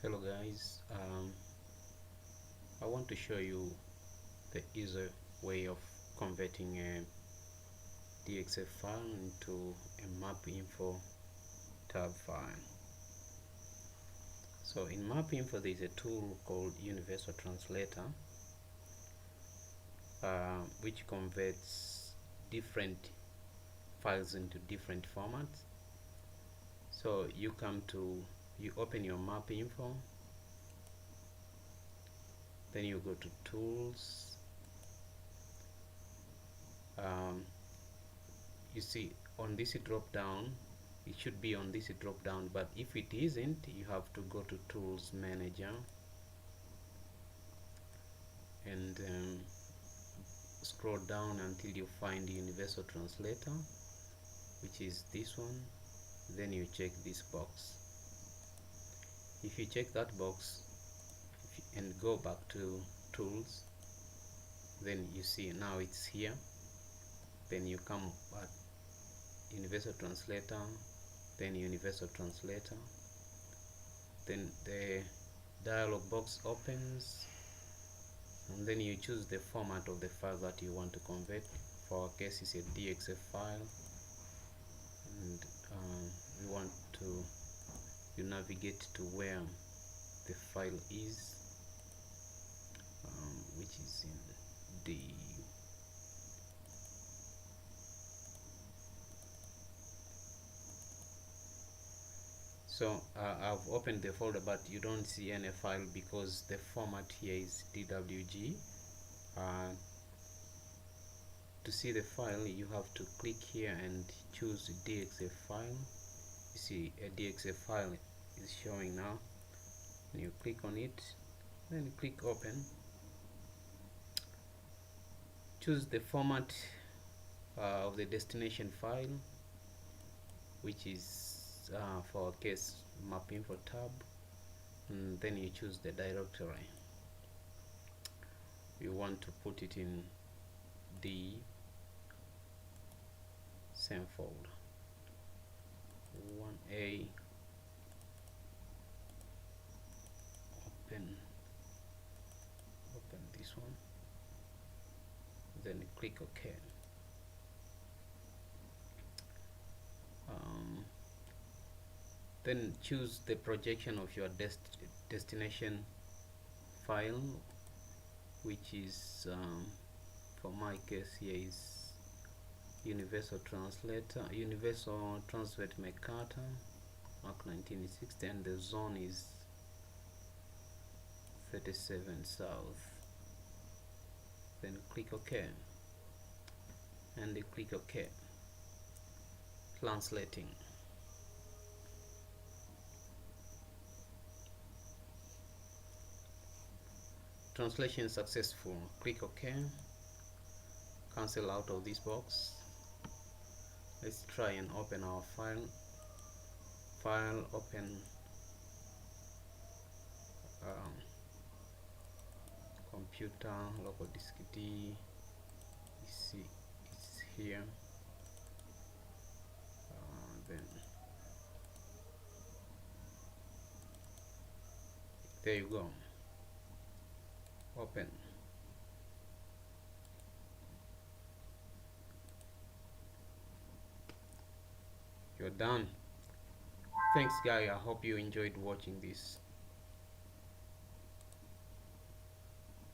Hello guys, I want to show you the easy way of converting a DXF file into a MapInfo tab file. So in MapInfo there is a tool called Universal Translator which converts different files into different formats. So you open your MapInfo, then you go to Tools. You see on this drop down, it should be on this drop down, but if it isn't, you have to go to Tools Manager and scroll down until you find Universal Translator, which is this one. Then you check this box. If you check that box and go back to Tools, then you see now it's here. Then you come back Universal Translator, then Universal Translator, then the dialog box opens, and then you choose the format of the file that you want to convert. For our case, it's a DXF file, and you navigate to where the file is, which is in the I've opened the folder, but you don't see any file because the format here is DWG. To see the file, you have to click here and choose DXF file. You see a DXF file is showing now, and you click on it, then you click open. Choose the format of the destination file, which is for our case MapInfo tab, and then you choose the directory. You want to put it in the same folder 1A. Open this one, then click OK. Then choose the projection of your destination file, which is for my case here is Universal Translator, Universal Translate Mercator, Mark 1960, and the zone is 37 south. Then click OK, and click OK. Translating. Translation successful. Click OK. Cancel out of this box. Let's try and open our file. Open computer, local disk D. You see it's here. Then there you go. Open. You're done. Thanks guys, I hope you enjoyed watching this.